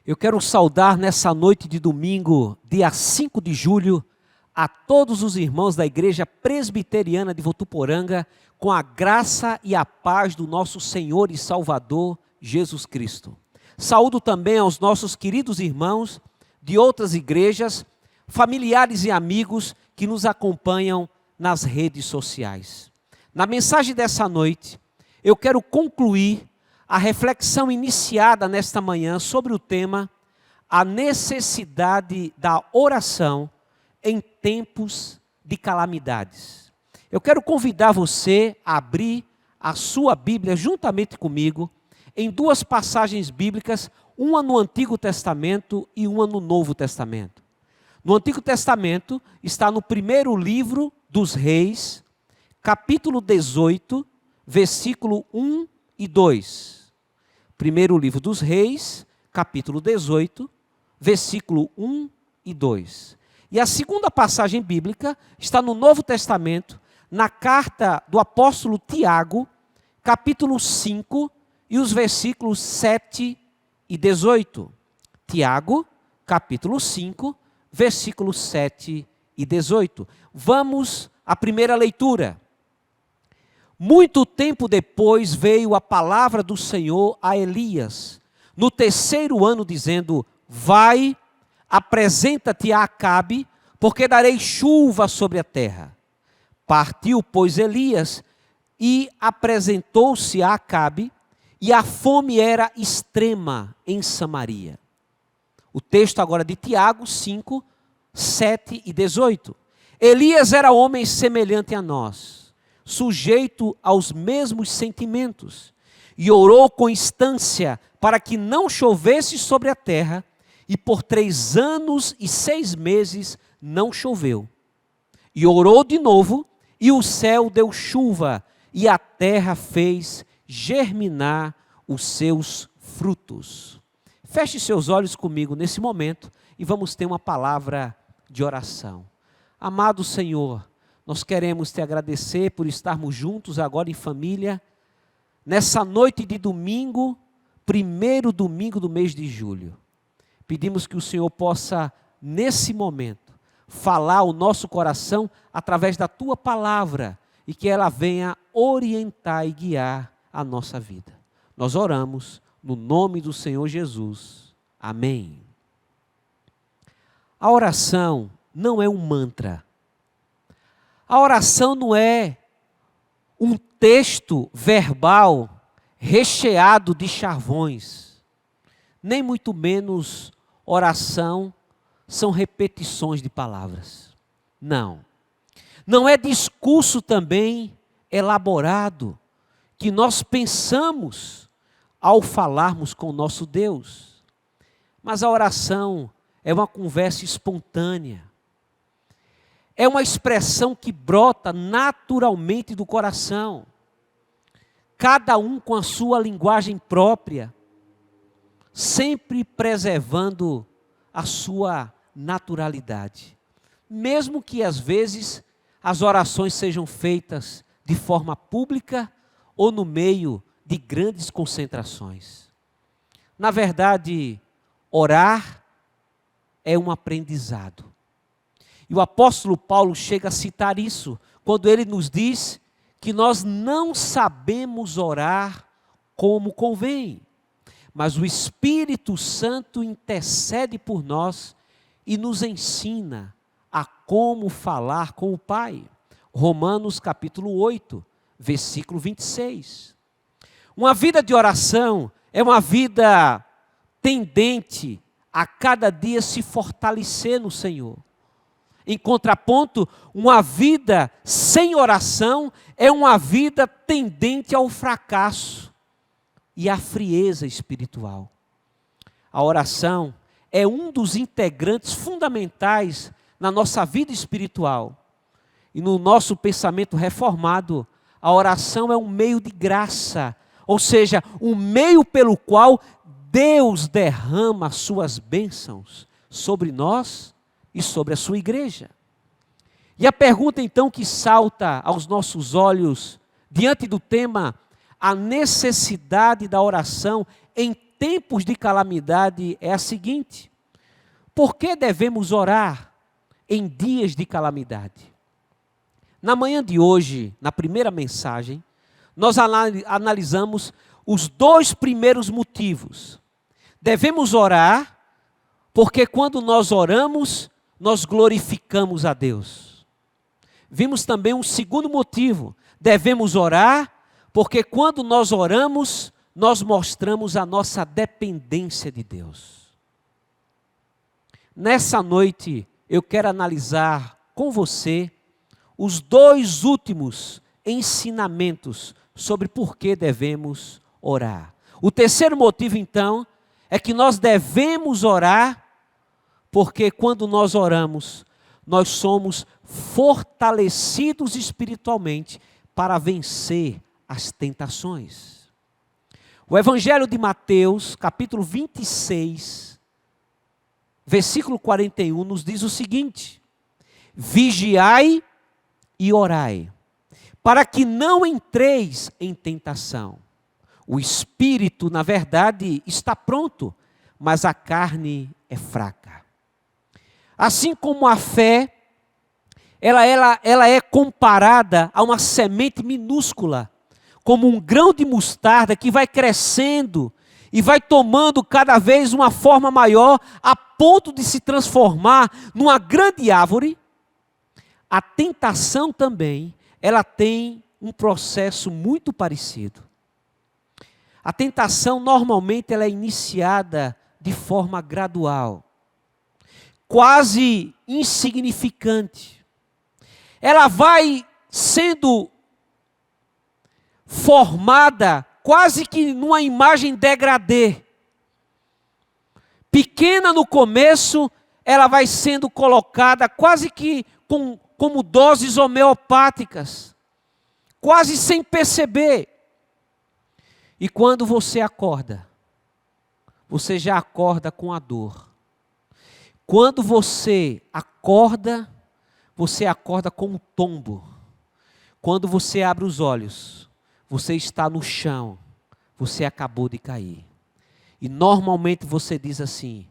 Eu quero saudar nessa noite de domingo, dia 5 de julho, a todos os irmãos da Igreja Presbiteriana de Votuporanga, com a graça e a paz do nosso Senhor e Salvador, Jesus Cristo. Saúdo também aos nossos queridos irmãos de outras igrejas, familiares e amigos que nos acompanham nas redes sociais. Na mensagem dessa noite, eu quero concluir a reflexão iniciada nesta manhã sobre o tema a necessidade da oração em tempos de calamidades. Eu quero convidar você a abrir a sua Bíblia juntamente comigo em duas passagens bíblicas, uma no Antigo Testamento e uma no Novo Testamento. No Antigo Testamento está no primeiro livro dos Reis, capítulo 18, versículo 1 e 2. Primeiro livro dos Reis, capítulo 18, versículo 1 e 2. E a segunda passagem bíblica está no Novo Testamento, na carta do apóstolo Tiago, capítulo 5, e os versículos 7 e 18. Tiago, capítulo 5, versículos 7 e 18. Vamos à primeira leitura. Muito tempo depois veio a palavra do Senhor a Elias, no terceiro ano, dizendo: vai, apresenta-te a Acabe, porque darei chuva sobre a terra. Partiu, pois, Elias e apresentou-se a Acabe, e a fome era extrema em Samaria. O texto agora de Tiago 5, 7 e 18. Elias era homem semelhante a nós, sujeito aos mesmos sentimentos, e orou com instância para que não chovesse sobre a terra, e por 3 anos e 6 meses não choveu. E orou de novo, e o céu deu chuva, e a terra fez germinar os seus frutos. Feche seus olhos comigo nesse momento, e vamos ter uma palavra de oração. Amado Senhor, nós queremos te agradecer por estarmos juntos agora em família, nessa noite de domingo, primeiro domingo do mês de julho. Pedimos que o Senhor possa, nesse momento, falar ao nosso coração através da tua palavra e que ela venha orientar e guiar a nossa vida. Nós oramos no nome do Senhor Jesus. Amém. A oração não é um mantra. A oração não é um texto verbal recheado de chavões, nem muito menos oração são repetições de palavras. Não. Não é discurso também elaborado que nós pensamos ao falarmos com o nosso Deus. Mas a oração é uma conversa espontânea. É uma expressão que brota naturalmente do coração. Cada um com a sua linguagem própria, sempre preservando a sua naturalidade. Mesmo que às vezes as orações sejam feitas de forma pública ou no meio de grandes concentrações. Na verdade, orar é um aprendizado. E o apóstolo Paulo chega a citar isso, quando ele nos diz que nós não sabemos orar como convém, mas o Espírito Santo intercede por nós e nos ensina a como falar com o Pai. Romanos capítulo 8, versículo 26. Uma vida de oração é uma vida tendente a cada dia se fortalecer no Senhor. Em contraponto, uma vida sem oração é uma vida tendente ao fracasso e à frieza espiritual. A oração é um dos integrantes fundamentais na nossa vida espiritual. E no nosso pensamento reformado, a oração é um meio de graça, ou seja, um meio pelo qual Deus derrama as suas bênçãos sobre nós e sobre a sua igreja. E a pergunta então que salta aos nossos olhos, diante do tema, a necessidade da oração em tempos de calamidade é a seguinte: por que devemos orar em dias de calamidade? Na manhã de hoje, na primeira mensagem, nós analisamos os 2 primeiros motivos. Devemos orar porque quando nós oramos, nós glorificamos a Deus. Vimos também um segundo motivo. Devemos orar porque quando nós oramos, nós mostramos a nossa dependência de Deus. Nessa noite, eu quero analisar com você os 2 últimos ensinamentos sobre por que devemos orar. O terceiro motivo, então, é que nós devemos orar porque quando nós oramos, nós somos fortalecidos espiritualmente para vencer as tentações. O Evangelho de Mateus, capítulo 26, versículo 41, nos diz o seguinte: vigiai e orai, para que não entreis em tentação. O espírito, na verdade, está pronto, mas a carne é fraca. Assim como a fé, ela é comparada a uma semente minúscula, como um grão de mostarda que vai crescendo e vai tomando cada vez uma forma maior, a ponto de se transformar numa grande árvore. A tentação também, ela tem um processo muito parecido. A tentação, normalmente, ela é iniciada de forma gradual, quase insignificante. Ela vai sendo formada quase que numa imagem degradê. Pequena no começo, ela vai sendo colocada quase que como doses homeopáticas, quase sem perceber. E quando você acorda, você já acorda com a dor. Quando você acorda com um tombo. Quando você abre os olhos, você está no chão, você acabou de cair. E normalmente você diz assim: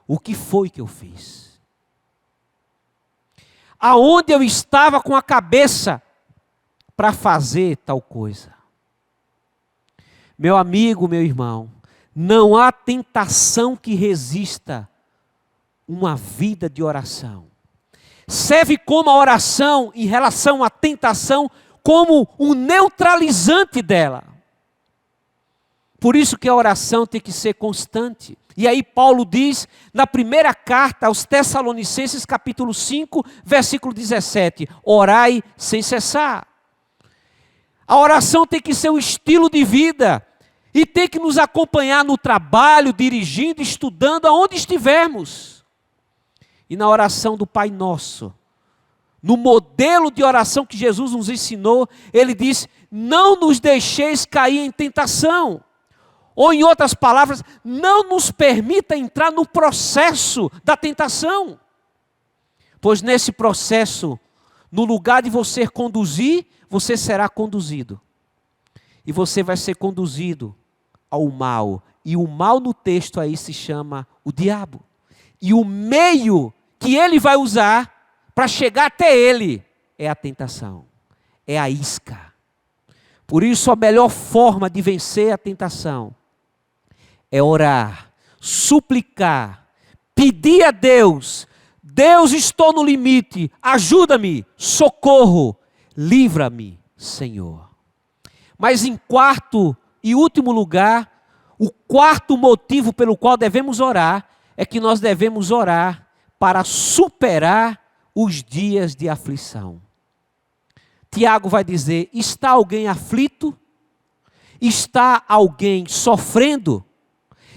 o que foi que eu fiz? Aonde eu estava com a cabeça para fazer tal coisa? Meu amigo, meu irmão, não há tentação que resista uma vida de oração. Serve como a oração em relação à tentação, como um neutralizante dela. Por isso que a oração tem que ser constante. E aí Paulo diz, na primeira carta aos Tessalonicenses, capítulo 5, versículo 17, orai sem cessar. A oração tem que ser um estilo de vida e tem que nos acompanhar no trabalho, dirigindo, estudando, aonde estivermos. E na oração do Pai Nosso, no modelo de oração que Jesus nos ensinou, ele diz: não nos deixeis cair em tentação. Ou em outras palavras, não nos permita entrar no processo da tentação. Pois nesse processo, no lugar de você conduzir, você será conduzido. E você vai ser conduzido ao mal. E o mal no texto aí se chama o diabo. E o meio que ele vai usar para chegar até ele é a tentação, é a isca. Por isso a melhor forma de vencer a tentação é orar, suplicar, pedir a Deus: Deus, estou no limite, ajuda-me, socorro, livra-me, Senhor. Mas em quarto e último lugar, o quarto motivo pelo qual devemos orar é que nós devemos orar para superar os dias de aflição. Tiago vai dizer: está alguém aflito? Está alguém sofrendo?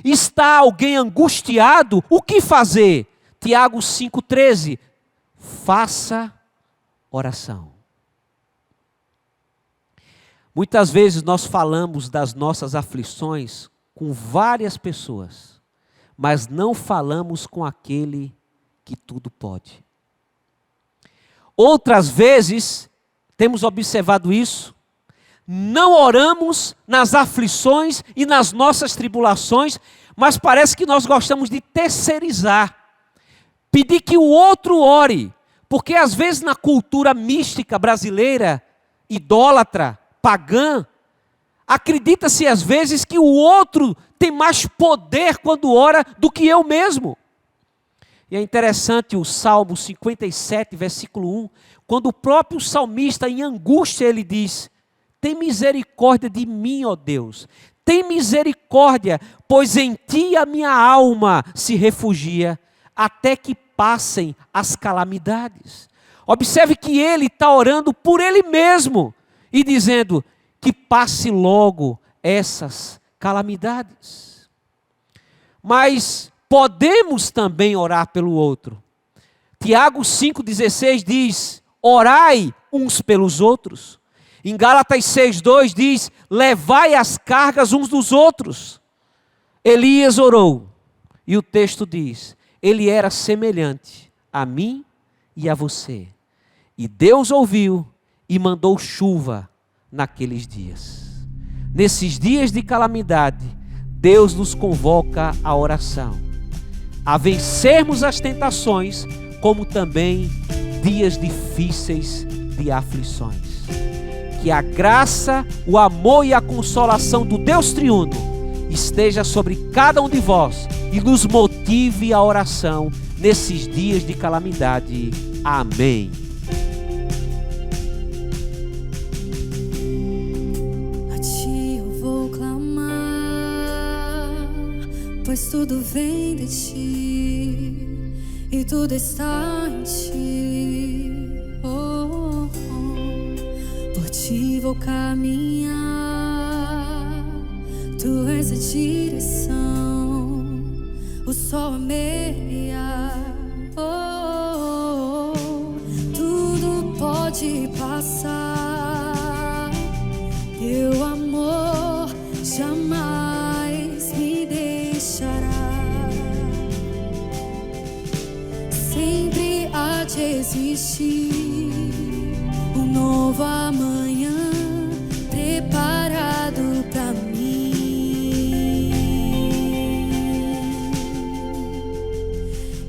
Está alguém angustiado? O que fazer? Tiago 5,13, faça oração. Muitas vezes nós falamos das nossas aflições com várias pessoas, mas não falamos com aquele que tudo pode. Outras vezes, temos observado isso, Não oramos nas aflições e nas nossas tribulações, mas parece que nós gostamos de terceirizar. Pedir que o outro ore, porque às vezes na cultura mística brasileira, idólatra, pagã, acredita-se às vezes que o outro tem mais poder quando ora do que eu mesmo. E é interessante o Salmo 57, versículo 1, quando o próprio salmista em angústia ele diz: tem misericórdia de mim, ó Deus, tem misericórdia, pois em ti a minha alma se refugia, até que passem as calamidades. Observe que ele está orando por ele mesmo e dizendo que passe logo essas calamidades. Mas podemos também orar pelo outro. Tiago 5,16 diz: orai uns pelos outros. Em Gálatas 6,2 diz: levai as cargas uns dos outros. Elias orou, e o texto diz: ele era semelhante a mim e a você. E Deus ouviu e mandou chuva naqueles dias. Nesses dias de calamidade, Deus nos convoca à oração, a vencermos as tentações, como também dias difíceis de aflições. Que a graça, o amor e a consolação do Deus triuno esteja sobre cada um de vós e nos motive à oração nesses dias de calamidade. Amém. A ti eu vou clamar, pois tudo vem de ti e tudo está em ti. Por ti vou caminhar, tu és a direção, o sol a meia. Tudo pode passar, teu amor jamais me deixará. Sempre há de existir um novo amanhã preparado pra mim.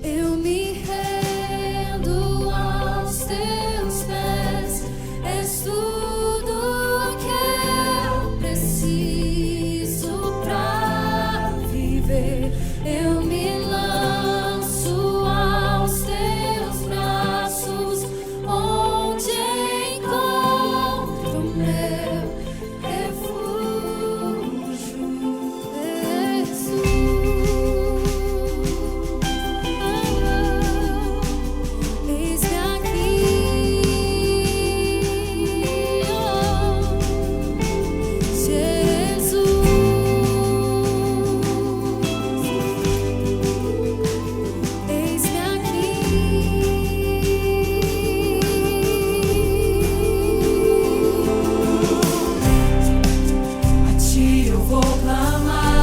Eu me rendo aos teus pés, és tudo que eu preciso pra viver. Eu me lanço aos teus braços, onde encontro meu refúgio, Jesus. Eis-me aqui, Jesus. Eis-me aqui. A ti eu vou clamar,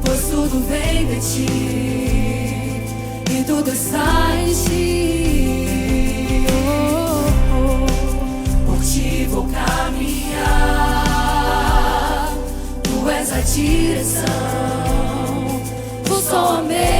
pois tudo vem de ti e tudo está em ti. Por ti vou caminhar, tu és a direção, o sol a meia.